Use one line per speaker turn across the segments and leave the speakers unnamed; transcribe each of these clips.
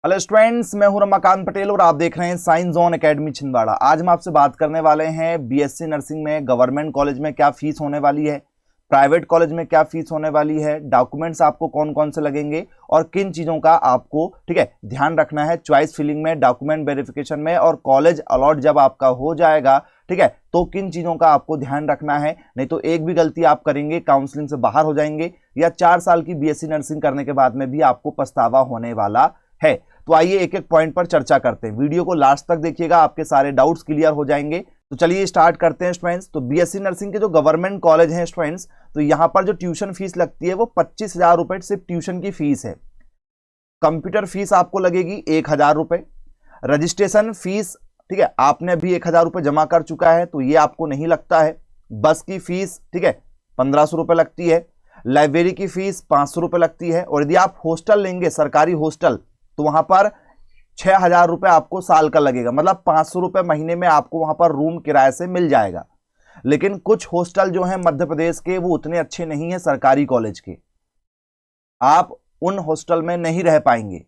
Hello students, मैं हूं रमाकांत पटेल और आप देख रहे हैं साइंस जोन एकेडमी छिंदवाड़ा। आज हम आपसे बात करने वाले हैं बीएससी नर्सिंग में गवर्नमेंट कॉलेज में क्या फीस होने वाली है, प्राइवेट कॉलेज में क्या फीस होने वाली है, डॉक्यूमेंट्स आपको कौन कौन से लगेंगे और किन चीज़ों का आपको ध्यान रखना है चॉइस फिलिंग में, डॉक्यूमेंट वेरिफिकेशन में, और कॉलेज अलॉट जब आपका हो जाएगा तो किन चीज़ों का आपको ध्यान रखना है। नहीं तो एक भी गलती आप करेंगे काउंसलिंग से बाहर हो जाएंगे या 4 साल की बीएससी नर्सिंग करने के बाद में भी आपको पछतावा होने वाला है। तो आइए एक एक पॉइंट पर चर्चा करते हैं। वीडियो को लास्ट तक देखिएगा, आपके सारे डाउट्स क्लियर हो जाएंगे। तो चलिए स्टार्ट करते हैं स्टूडेंट्स। तो बीएससी नर्सिंग के जो गवर्नमेंट कॉलेज हैं स्टूडेंट्स, तो यहां पर जो ट्यूशन फीस लगती है वो 25,000 रुपए सिर्फ ट्यूशन की फीस है। कंप्यूटर फीस आपको लगेगी 1,000 रुपए। रजिस्ट्रेशन फीस आपने अभी 1,000 रुपए जमा कर चुका है तो ये आपको नहीं लगता है। बस की फीस 1,500 रुपए लगती है। लाइब्रेरी की फीस 500 रुपए लगती है। और यदि आप हॉस्टल लेंगे, सरकारी हॉस्टल, तो वहां पर 6,000 रुपए आपको साल का लगेगा, मतलब 500 रुपए महीने में आपको वहां पर रूम किराए से मिल जाएगा। लेकिन कुछ हॉस्टल जो हैं मध्य प्रदेश के वो उतने अच्छे नहीं हैं सरकारी कॉलेज के, आप उन हॉस्टल में नहीं रह पाएंगे।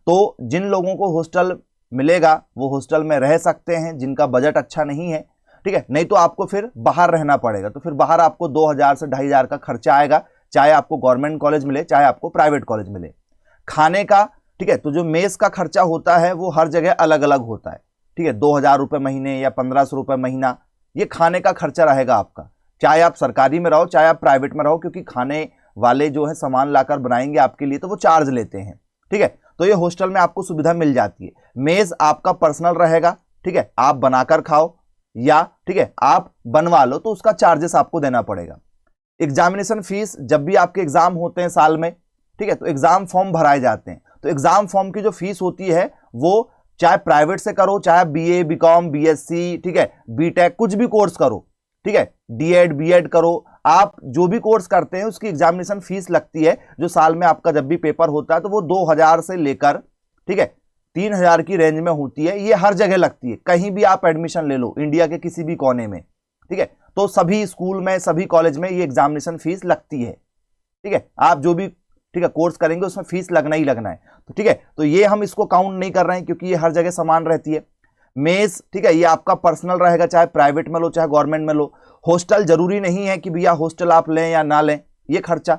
तो जिन लोगों को हॉस्टल मिलेगा वो हॉस्टल में रह सकते हैं, जिनका बजट अच्छा नहीं है। नहीं तो आपको फिर बाहर रहना पड़ेगा। तो फिर बाहर आपको 2,000 से 2,500 का खर्चा आएगा, चाहे आपको गवर्नमेंट कॉलेज मिले चाहे आपको प्राइवेट कॉलेज मिले। खाने का तो जो मेस का खर्चा होता है वो हर जगह अलग अलग होता है। 2,000 रुपए महीने या 1,500 रुपए महीना ये खाने का खर्चा रहेगा आपका, चाहे आप सरकारी में रहो चाहे आप प्राइवेट में रहो, क्योंकि खाने वाले जो है सामान लाकर बनाएंगे आपके लिए तो वो चार्ज लेते हैं। तो ये हॉस्टल में आपको सुविधा मिल जाती है। मेज आपका पर्सनल रहेगा, आप बनाकर खाओ या आप बनवा लो तो उसका चार्जेस आपको देना पड़ेगा। एग्जामिनेशन फीस, जब भी आपके एग्जाम होते हैं साल में, तो एग्जाम फॉर्म भराए जाते हैं। तो एग्जाम फॉर्म की जो फीस होती है वो चाहे प्राइवेट से करो, चाहे बीए, बीकॉम, बीएससी, बीटेक, कुछ भी कोर्स करो, डीएड, बीएड करो, आप जो भी कोर्स करते हैं उसकी एग्जामिनेशन फीस लगती है, जो साल में आपका जब भी पेपर होता है तो वो 2,000 से लेकर 3,000 की रेंज में होती है। ये हर जगह लगती है, कहीं भी आप एडमिशन ले लो इंडिया के किसी भी कोने में। तो सभी स्कूल में, सभी कॉलेज में ये एग्जामिनेशन फीस लगती है। आप जो भी कोर्स करेंगे उसमें फीस लगना ही लगना है। तो तो ये हम इसको काउंट नहीं कर रहे हैं क्योंकि ये हर जगह समान रहती है। मेस ये आपका पर्सनल रहेगा, चाहे प्राइवेट में लो चाहे गवर्नमेंट में लो। हॉस्टल जरूरी नहीं है कि भैया हॉस्टल आप लें या ना लें, ये खर्चा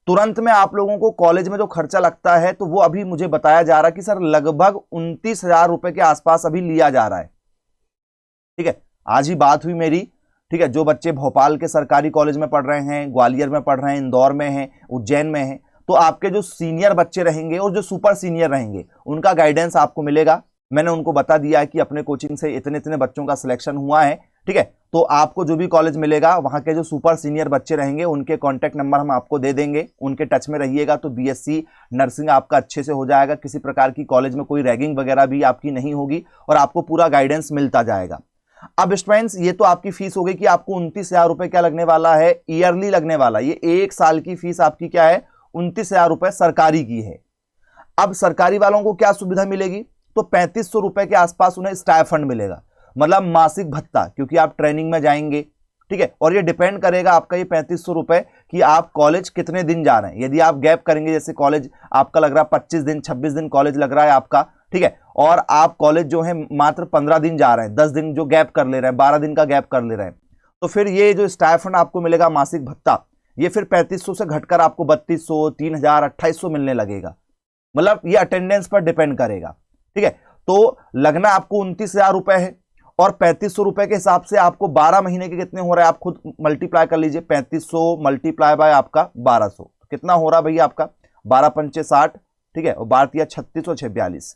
तुरंत में आप लोगों को कॉलेज में जो खर्चा लगता है तो वो अभी मुझे बताया जा रहा है कि सर लगभग 29,000 रुपए के आसपास अभी लिया जा रहा है। आज ही बात हुई मेरी, जो बच्चे भोपाल के सरकारी कॉलेज में पढ़ रहे हैं, ग्वालियर में पढ़ रहे हैं, इंदौर में हैं, उज्जैन में हैं, तो आपके जो सीनियर बच्चे रहेंगे और जो सुपर सीनियर रहेंगे उनका गाइडेंस आपको मिलेगा। मैंने उनको बता दिया है कि अपने कोचिंग से इतने इतने बच्चों का सिलेक्शन हुआ है। तो आपको जो भी कॉलेज मिलेगा वहां के जो सुपर सीनियर बच्चे रहेंगे उनके कॉन्टैक्ट नंबर हम आपको दे देंगे, उनके टच में रहिएगा तो बीएससी नर्सिंग आपका अच्छे से हो जाएगा। किसी प्रकार की कॉलेज में कोई रैगिंग वगैरह भी आपकी नहीं होगी और आपको पूरा गाइडेंस मिलता जाएगा। अब स्टूडेंट्स, ये तो आपकी फीस हो गई कि आपको 29,000 रुपए क्या लगने वाला है, ईयरली लगने वाला। ये एक साल की फीस आपकी क्या है, 29,000 रुपए सरकारी की है। अब सरकारी वालों को क्या सुविधा मिलेगी, तो 3,500 रुपए के आसपास उन्हें स्टाइफंड मिलेगा, मतलब मासिक भत्ता, क्योंकि आप ट्रेनिंग में जाएंगे। और ये डिपेंड करेगा आपका ये 3,500 रुपए कि आप कॉलेज कितने दिन जा रहे हैं। यदि आप गैप करेंगे, जैसे कॉलेज आपका लग रहा है 25 दिन 26 दिन कॉलेज लग रहा है आपका, और आप कॉलेज जो है मात्र 15 दिन जा रहे हैं, 10 दिन जो गैप कर ले रहे हैं, 12 दिन का गैप कर ले रहे हैं, तो फिर ये जो स्टाइफंड आपको मिलेगा मासिक भत्ता, ये फिर 3,500 से घटकर आपको 3,200, 3,000, 2,800 मिलने लगेगा। मतलब ये अटेंडेंस पर डिपेंड करेगा। तो लगना आपको 29,000 रुपए है और 3,500 रुपए के हिसाब से आपको 12 महीने के कितने हो रहे हैं आप खुद मल्टीप्लाई कर लीजिए। 3,500 मल्टीप्लाई बाय आपका 1,200, कितना हो रहा भैया आपका 12 पंचे 60, और 12 36 और 6 42,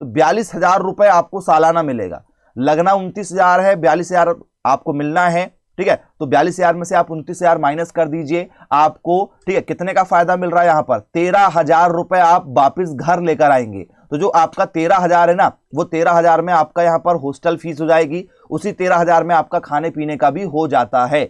तो 42,000 रुपए आपको सालाना मिलेगा। लगना 29,000 है, 42,000 आपको मिलना है। तो 42,000 में से आप 29,000 माइनस कर दीजिए, आपको कितने का फायदा मिल रहा है यहां पर, 13,000 रुपए आप वापिस घर लेकर आएंगे। तो जो आपका 13,000 है ना, वो 13,000 में आपका यहां पर हॉस्टल फीस हो जाएगी, उसी 13,000 में आपका खाने पीने का भी हो जाता है।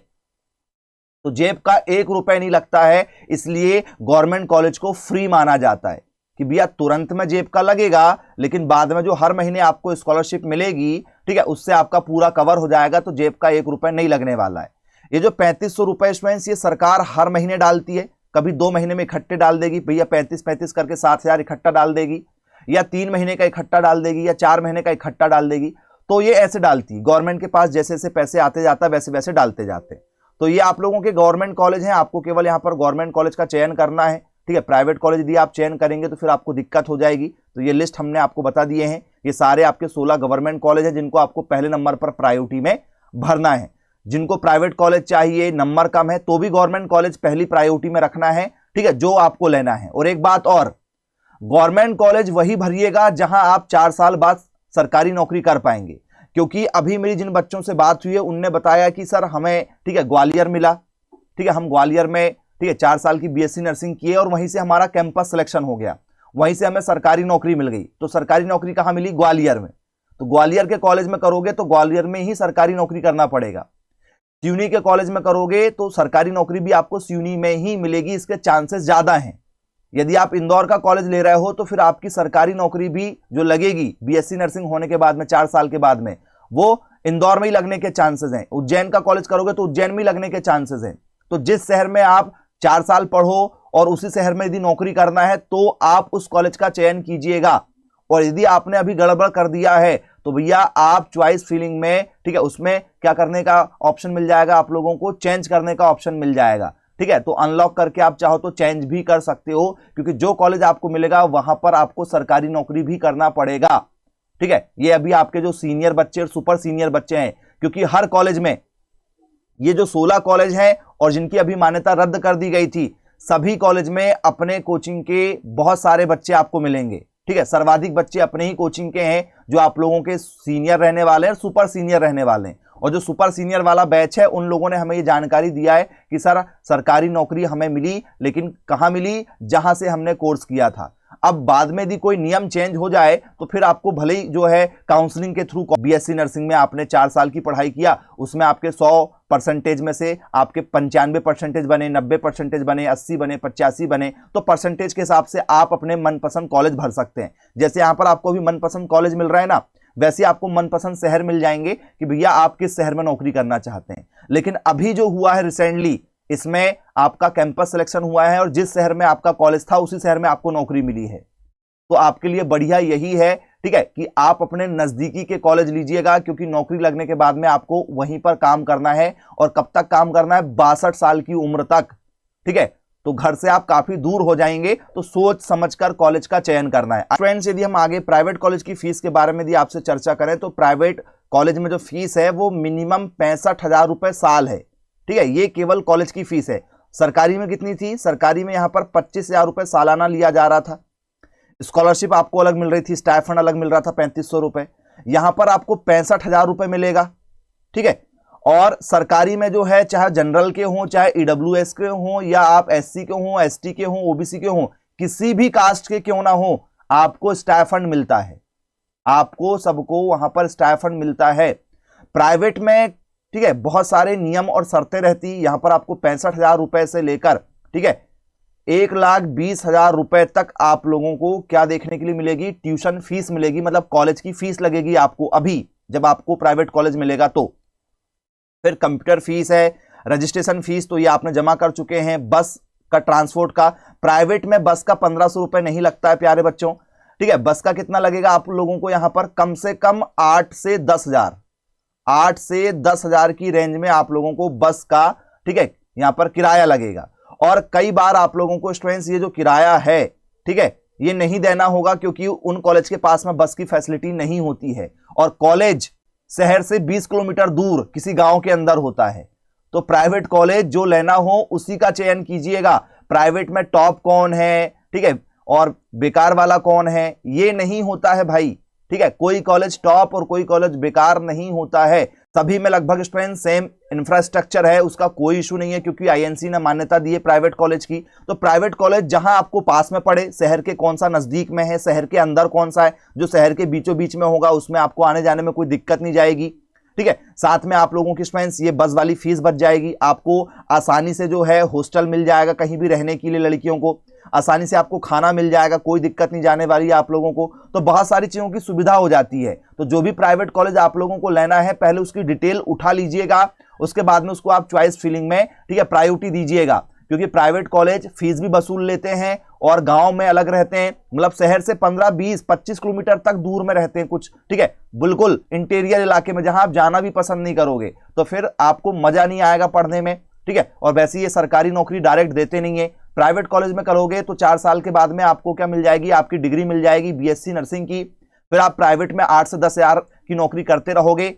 तो जेब का 1 रुपए नहीं लगता है, इसलिए गवर्नमेंट कॉलेज को फ्री माना जाता है कि भैया तुरंत में जेब का लगेगा, लेकिन बाद में जो हर महीने आपको स्कॉलरशिप मिलेगी, उससे आपका पूरा कवर हो जाएगा, तो जेब का 1 रुपए नहीं लगने वाला है। ये जो 3,500 रुपए स्टूडेंट्स, ये सरकार हर महीने डालती है, कभी 2 महीने में इकट्ठे डाल देगी, भैया 35 करके 7,000 इकट्ठा डाल देगी, या 3 महीने का इकट्ठा डाल देगी या 4 महीने का इकट्ठा डाल देगी। तो ये ऐसे डालती, गवर्नमेंट के पास जैसे जैसे पैसे आते जाता वैसे वैसे डालते जाते। तो ये आप लोगों के गवर्नमेंट कॉलेज हैं, आपको केवल यहाँ पर गवर्नमेंट कॉलेज का चयन करना है, ठीक है। प्राइवेट कॉलेज यदि आप चयन करेंगे तो फिर आपको दिक्कत हो जाएगी। तो ये लिस्ट हमने आपको बता दिए हैं, ये सारे आपके 16 गवर्नमेंट कॉलेज हैं जिनको आपको पहले नंबर पर प्रायोरिटी में भरना है। जिनको प्राइवेट कॉलेज चाहिए, नंबर कम है, तो भी गवर्नमेंट कॉलेज पहली प्रायोरिटी में रखना है, ठीक है, जो आपको लेना है। और एक बात और, गवर्नमेंट कॉलेज वही भरिएगा जहां आप 4 साल बाद सरकारी नौकरी कर पाएंगे। क्योंकि अभी मेरी जिन बच्चों से बात हुई है उनने बताया कि सर हमें, ठीक है, ग्वालियर मिला, ठीक है, हम ग्वालियर में, ठीक है, 4 साल की बीएससी नर्सिंग किए और वहीं से हमारा कैंपस सिलेक्शन हो गया, वहीं से हमें सरकारी नौकरी मिल गई। तो सरकारी नौकरी कहां मिली? ग्वालियर में। तो ग्वालियर के कॉलेज में करोगे तो ग्वालियर में ही सरकारी नौकरी करना पड़ेगा। सिवनी के कॉलेज में करोगे तो सरकारी नौकरी भी आपको सिवनी में ही मिलेगी, इसके चांसेस ज्यादा हैं। यदि आप इंदौर का कॉलेज ले रहे हो तो फिर आपकी सरकारी नौकरी भी जो लगेगी बीएससी नर्सिंग होने के बाद में 4 साल के बाद में, वो इंदौर में ही लगने के चांसेस हैं। उज्जैन का कॉलेज करोगे तो उज्जैन में ही लगने के चांसेस हैं। तो जिस शहर में आप 4 साल पढ़ो और उसी शहर में यदि नौकरी करना है तो आप उस कॉलेज का चयन कीजिएगा। और यदि आपने अभी गड़बड़ कर दिया है तो भैया आप चॉइस फिलिंग में, ठीक है, उसमें क्या करने का ऑप्शन मिल जाएगा, आप लोगों को चेंज करने का ऑप्शन मिल जाएगा, ठीक है। तो अनलॉक करके आप चाहो तो चेंज भी कर सकते हो, क्योंकि जो कॉलेज आपको मिलेगा वहां पर आपको सरकारी नौकरी भी करना पड़ेगा, ठीक है। ये अभी आपके जो सीनियर बच्चे और सुपर सीनियर बच्चे हैं, क्योंकि हर कॉलेज में ये जो 16 कॉलेज हैं और जिनकी अभी मान्यता रद्द कर दी गई थी, सभी कॉलेज में अपने कोचिंग के बहुत सारे बच्चे आपको मिलेंगे, ठीक है। सर्वाधिक बच्चे अपने ही कोचिंग के हैं जो आप लोगों के सीनियर रहने वाले हैं, सुपर सीनियर रहने वाले हैं। और जो सुपर सीनियर वाला बैच है उन लोगों ने हमें ये जानकारी दिया है कि सर सरकारी नौकरी हमें मिली, लेकिन कहां मिली? जहां से हमने कोर्स किया था। अब बाद में यदि कोई नियम चेंज हो जाए तो फिर आपको भले ही जो है काउंसलिंग के थ्रू, बीएससी नर्सिंग में आपने 4 साल की पढ़ाई किया, उसमें आपके 100% में से आपके 95% बने, 90% बने, 80 बने, 85 बने, तो परसेंटेज के हिसाब से आप अपने मनपसंद कॉलेज भर सकते हैं। जैसे यहां पर आपको भी मनपसंद कॉलेज मिल रहा है ना, वैसे आपको मनपसंद शहर मिल जाएंगे कि भैया आप किस शहर में नौकरी करना चाहते हैं। लेकिन अभी जो हुआ है रिसेंटली, इसमें आपका कैंपस सिलेक्शन हुआ है और जिस शहर में आपका कॉलेज था उसी शहर में आपको नौकरी मिली है। तो आपके लिए बढ़िया यही है, ठीक है, कि आप अपने नजदीकी के कॉलेज लीजिएगा, क्योंकि नौकरी लगने के बाद में आपको वहीं पर काम करना है। और कब तक काम करना है? 62 साल की उम्र तक, ठीक है। तो घर से आप काफी दूर हो जाएंगे, तो सोच समझकर कॉलेज का चयन करना है। फ्रेंड्स, यदि हम आगे प्राइवेट कॉलेज की फीस के बारे में यदि आपसे चर्चा करें तो प्राइवेट कॉलेज में जो फीस है वो मिनिमम 65,000 रुपए साल है, ठीक है। ये केवल कॉलेज की फीस है। सरकारी में कितनी थी? सरकारी में यहां पर 25,000 रुपए सालाना लिया जा रहा था। स्कॉलरशिप आपको अलग मिल रही थी, स्टाइफंड अलग मिल रहा था 3500 रुपए। यहां पर आपको 65,000 रुपए मिलेगा, ठीक है। और सरकारी में जो है, चाहे जनरल के हों, चाहे ईडब्ल्यूएस के हों, या आप एससी के हों, एसटी के हों, ओबीसी के हों, किसी भी कास्ट के क्यों ना हो, आपको स्टाइफंड मिलता है। आपको सबको वहां पर स्टाइफंड मिलता है। प्राइवेट में, ठीक है, बहुत सारे नियम और शर्तें रहती। यहां पर आपको 65,000 रुपए से लेकर, ठीक है, 1,20,000 रुपए तक आप लोगों को क्या देखने के लिए मिलेगी? ट्यूशन फीस मिलेगी, मतलब कॉलेज की फीस लगेगी आपको अभी जब आपको प्राइवेट कॉलेज मिलेगा तो। फिर कंप्यूटर फीस है, रजिस्ट्रेशन फीस तो ये आपने जमा कर चुके हैं। बस का ट्रांसपोर्ट का, प्राइवेट में बस का 1,500 रुपए नहीं लगता है प्यारे बच्चों, ठीक है। बस का कितना लगेगा आप लोगों को? यहां पर कम से कम 8 से 10,000, 8 से 10,000 की रेंज में आप लोगों को बस का, ठीक है, यहां पर किराया लगेगा। और कई बार आप लोगों को स्टूडेंट्स ये जो किराया है, ठीक है, ये नहीं देना होगा, क्योंकि उन कॉलेज के पास में बस की फैसिलिटी नहीं होती है और कॉलेज शहर से 20 किलोमीटर दूर किसी गांव के अंदर होता है। तो प्राइवेट कॉलेज जो लेना हो उसी का चयन कीजिएगा। प्राइवेट में टॉप कौन है, ठीक है, और बेकार वाला कौन है, ये नहीं होता है भाई, ठीक है। कोई कॉलेज टॉप और कोई कॉलेज बेकार नहीं होता है। सभी में लगभग स्टूडेंट सेम इंफ्रास्ट्रक्चर है, उसका कोई इशू नहीं है, क्योंकि आईएनसी ने मान्यता दी है प्राइवेट कॉलेज की। तो प्राइवेट कॉलेज जहां आपको पास में पड़े, शहर के कौन सा नजदीक में है, शहर के अंदर कौन सा है, जो शहर के बीचों बीच में होगा, उसमें आपको आने जाने में कोई दिक्कत नहीं जाएगी, ठीक है। साथ में आप लोगों की स्टूडेंट्स ये बस वाली फीस बच जाएगी। आपको आसानी से जो है हॉस्टल मिल जाएगा कहीं भी रहने के लिए, लड़कियों को आसानी से आपको खाना मिल जाएगा, कोई दिक्कत नहीं जाने वाली है आप लोगों को। तो बहुत सारी चीजों की सुविधा हो जाती है। तो जो भी प्राइवेट कॉलेज आप लोगों को लेना है, पहले उसकी डिटेल उठा लीजिएगा, उसके बाद में उसको आप चॉइस फिलिंग में, ठीक है, प्रायोरिटी दीजिएगा। क्योंकि प्राइवेट कॉलेज फीस भी वसूल लेते हैं और गांव में अलग रहते हैं, मतलब शहर से 15, 20, 25 किलोमीटर तक दूर में रहते हैं कुछ, ठीक है, बिल्कुल इंटीरियर इलाके में जहां आप जाना भी पसंद नहीं करोगे, तो फिर आपको मजा नहीं आएगा पढ़ने में, ठीक है। और वैसे ये सरकारी नौकरी डायरेक्ट देते नहीं है। प्राइवेट कॉलेज में करोगे तो 4 साल के बाद में आपको क्या मिल जाएगी, आपकी डिग्री मिल जाएगी बीएससी नर्सिंग की। फिर आप प्राइवेट में 8 से 10 हजार की नौकरी करते रहोगे,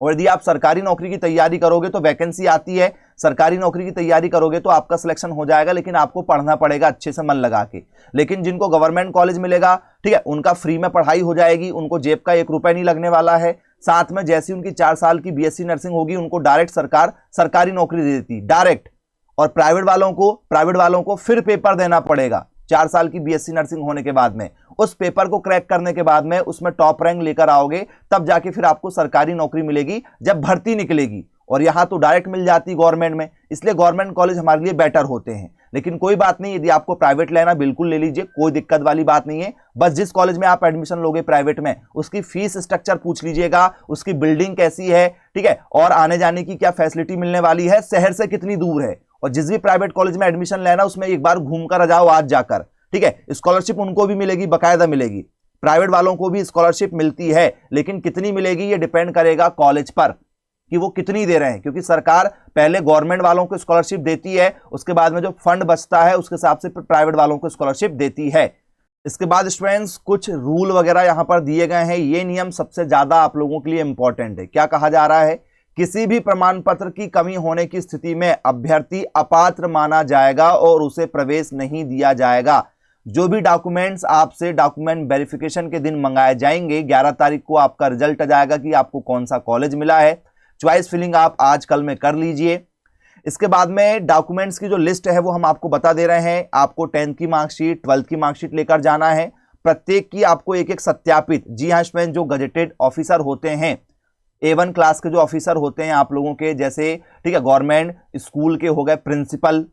और यदि आप सरकारी नौकरी की तैयारी करोगे तो वैकेंसी आती है, सरकारी नौकरी की तैयारी करोगे तो आपका सिलेक्शन हो जाएगा, लेकिन आपको पढ़ना पड़ेगा अच्छे से मन लगा के। लेकिन जिनको गवर्नमेंट कॉलेज मिलेगा, ठीक है, उनका फ्री में पढ़ाई हो जाएगी, उनको जेब का 1 रुपया नहीं लगने वाला है। साथ में जैसी उनकी 4 साल की बीएससी नर्सिंग होगी, उनको डायरेक्ट सरकार सरकारी नौकरी दे देती डायरेक्ट। और प्राइवेट वालों को फिर पेपर देना पड़ेगा 4 साल की बीएससी नर्सिंग होने के बाद में। उस पेपर को क्रैक करने के बाद में उसमें टॉप रैंक लेकर आओगे, तब जाके फिर आपको सरकारी नौकरी मिलेगी जब भर्ती निकलेगी। और यहां तो डायरेक्ट मिल जाती गवर्नमेंट में, इसलिए गवर्नमेंट कॉलेज हमारे लिए बेटर होते हैं। लेकिन कोई बात नहीं, यदि आपको प्राइवेट लेना बिल्कुल ले लीजिए, कोई दिक्कत वाली बात नहीं है। बस जिस कॉलेज में आप एडमिशन लोगे प्राइवेट में, उसकी फीस स्ट्रक्चर पूछ लीजिएगा, उसकी बिल्डिंग कैसी है, ठीक है, और आने जाने की क्या फैसिलिटी मिलने वाली है, शहर से कितनी दूर है। और जिस भी प्राइवेट कॉलेज में एडमिशन लेना, उसमें एक बार घूम कर आ जाओ आज जाकर, ठीक है। स्कॉलरशिप उनको भी मिलेगी, बाकायदा मिलेगी। प्राइवेट वालों को भी स्कॉलरशिप मिलती है, लेकिन कितनी मिलेगी ये डिपेंड करेगा कॉलेज पर कि वो कितनी दे रहे हैं, क्योंकि सरकार पहले गवर्नमेंट वालों को स्कॉलरशिप देती है, उसके बाद में जो फंड बचता है उसके हिसाब से प्राइवेट वालों को स्कॉलरशिप देती है। इसके बाद स्टूडेंट्स कुछ रूल वगैरह यहां पर दिए गए हैं। ये नियम सबसे ज्यादा आप लोगों के लिए इंपॉर्टेंट है। क्या कहा जा रहा है, किसी भी प्रमाण पत्र की कमी होने की स्थिति में अभ्यर्थी अपात्र माना जाएगा और उसे प्रवेश नहीं दिया जाएगा। जो भी डॉक्यूमेंट्स आपसे डॉक्यूमेंट वेरिफिकेशन के दिन मंगाए जाएंगे, 11 तारीख को आपका रिजल्ट आ जाएगा कि आपको कौन सा कॉलेज मिला है। चॉइस फिलिंग आप आज कल में कर लीजिए। इसके बाद में डॉक्यूमेंट्स की जो लिस्ट है वो हम आपको बता दे रहे हैं। आपको 10th की मार्कशीट, 12th की मार्कशीट लेकर जाना है। प्रत्येक की आपको एक एक सत्यापित, जी हाँ स्टूडेंट, जो गजेटेड ऑफिसर होते हैं, A1 क्लास के जो ऑफिसर होते हैं आप लोगों के, जैसे ठीक है गवर्नमेंट स्कूल के हो गए प्रिंसिपल,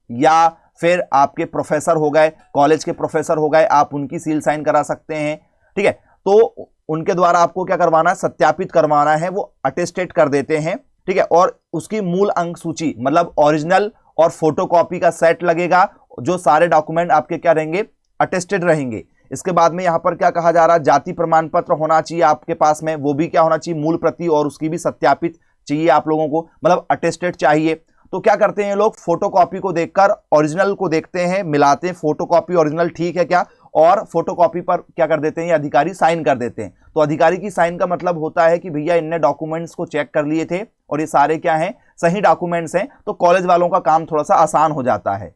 या फिर आपके प्रोफेसर हो गए, कॉलेज के प्रोफेसर हो गए, आप उनकी सील साइन करा सकते हैं, ठीक है। तो उनके द्वारा आपको क्या करवाना है, सत्यापित करवाना है, वो अटेस्टेट कर देते हैं, ठीक है। और उसकी मूल अंक सूची, मतलब ओरिजिनल और फोटोकॉपी का सेट लगेगा, जो सारे डॉक्यूमेंट आपके क्या रहेंगे, अटेस्टेड रहेंगे। इसके बाद में यहां पर क्या कहा जा रहा है, जाति प्रमाण पत्र होना चाहिए आपके पास में, वो भी क्या होना चाहिए, मूल प्रति, और उसकी भी सत्यापित चाहिए आप लोगों को, मतलब अटेस्टेड चाहिए। तो क्या करते हैं लोग, फोटोकॉपी को देखकर ओरिजिनल को देखते हैं, मिलाते हैं, फोटोकॉपी ओरिजिनल ठीक है क्या, और फोटोकॉपी पर क्या कर देते हैं, ये अधिकारी साइन कर देते हैं। तो अधिकारी की साइन का मतलब होता है कि भैया इनने डॉक्यूमेंट्स को चेक कर लिए थे और ये सारे क्या हैं, सही डॉक्यूमेंट्स हैं। तो कॉलेज वालों का काम थोड़ा सा आसान हो जाता है।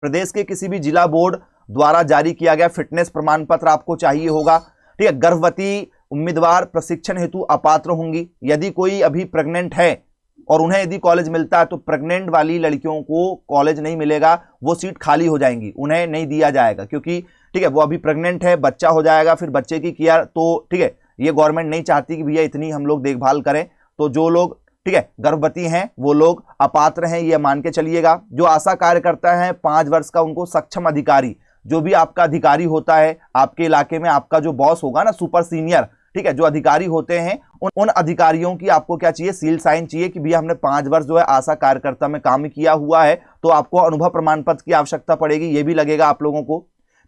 प्रदेश के किसी भी जिला बोर्ड द्वारा जारी किया गया फिटनेस प्रमाण पत्र आपको चाहिए होगा, ठीक है। गर्भवती उम्मीदवार प्रशिक्षण हेतु अपात्र होंगी। यदि कोई अभी प्रेग्नेंट है और उन्हें यदि कॉलेज मिलता है, तो प्रेग्नेंट वाली लड़कियों को कॉलेज नहीं मिलेगा, वो सीट खाली हो जाएंगी, उन्हें नहीं दिया जाएगा, क्योंकि ठीक है वो अभी प्रेग्नेंट है, बच्चा हो जाएगा, फिर बच्चे की केयर, तो ठीक है ये गवर्नमेंट नहीं चाहती कि भैया इतनी हम लोग देखभाल करें। तो जो लोग ठीक है गर्भवती हैं वो लोग अपात्र हैं, ये मान के चलिएगा। जो आशा कार्यकर्ता है 5 वर्ष का, उनको सक्षम अधिकारी, जो भी आपका अधिकारी होता है आपके इलाके में, आपका जो बॉस होगा ना, सुपर सीनियर, ठीक है, जो अधिकारी होते हैं उन अधिकारियों की आपको क्या चाहिए, सील साइन चाहिए कि भैया हमने 5 वर्ष जो है आशा कार्यकर्ता में काम किया हुआ है। तो आपको अनुभव प्रमाण पत्र की आवश्यकता पड़ेगी, ये भी लगेगा आप लोगों को।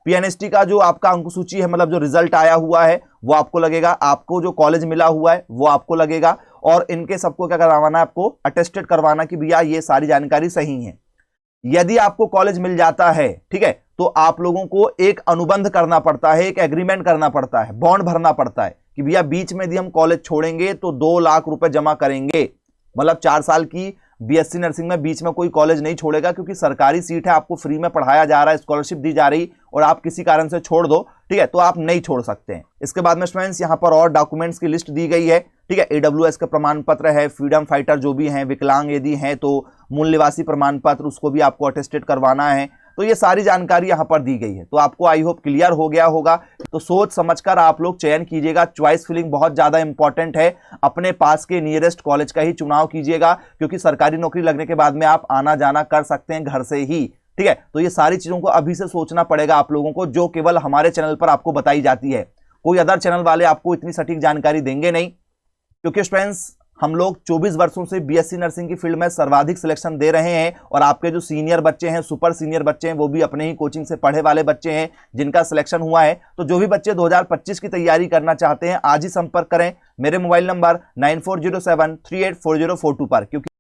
पीएनएसटी का जो आपका अंक सूची है, मतलब जो रिजल्ट आया हुआ है वो आपको लगेगा, आपको जो कॉलेज मिला हुआ है वो आपको लगेगा, और इनके सबको क्या करवाना है, आपको अटेस्टेड करवाना कि भैया ये सारी जानकारी सही है। यदि आपको कॉलेज मिल जाता है, ठीक है, तो आप लोगों को एक अनुबंध करना पड़ता है, एक एग्रीमेंट करना पड़ता है, बॉन्ड भरना पड़ता है कि भैया बीच में यदि हम कॉलेज छोड़ेंगे तो 2 लाख रुपए जमा करेंगे। मतलब 4 साल की बीएससी नर्सिंग में बीच में कोई कॉलेज नहीं छोड़ेगा, क्योंकि सरकारी सीट है, आपको फ्री में पढ़ाया जा रहा है, स्कॉलरशिप दी जा रही, और आप किसी कारण से छोड़ दो, ठीक है, तो आप नहीं छोड़ सकते हैं। इसके बाद में स्टूडेंट्स यहाँ पर और डॉक्यूमेंट्स की लिस्ट दी गई है, ठीक है। AWS का प्रमाण पत्र है, फ्रीडम फाइटर जो भी हैं, विकलांग यदि हैं तो मूल निवासी प्रमाण पत्र, उसको भी आपको अटेस्टेड करवाना है। तो ये सारी जानकारी यहाँ पर दी गई है। तो आपको आई होप क्लियर हो गया होगा। तो सोच समझकर आप लोग चयन कीजिएगा। चॉइस फिलिंग बहुत ज्यादा इंपॉर्टेंट है। अपने पास के नियरेस्ट कॉलेज का ही चुनाव कीजिएगा, क्योंकि सरकारी नौकरी लगने के बाद में आप आना जाना कर सकते हैं घर से ही, ठीक है। तो ये सारी चीजों को अभी से सोचना पड़ेगा आप लोगों को, जो केवल हमारे चैनल पर आपको बताई जाती है। कोई अदर चैनल वाले आपको इतनी सटीक जानकारी देंगे नहीं, क्योंकि स्टूडेंट्स हम लोग 24 वर्षों से बीएससी नर्सिंग की फील्ड में सर्वाधिक सिलेक्शन दे रहे हैं और आपके जो सीनियर बच्चे हैं, सुपर सीनियर बच्चे हैं, वो भी अपने ही कोचिंग से पढ़े वाले बच्चे हैं जिनका सिलेक्शन हुआ है। तो जो भी बच्चे 2025 की तैयारी करना चाहते हैं आज ही संपर्क करें मेरे मोबाइल नंबर 9407384042 पर, क्योंकि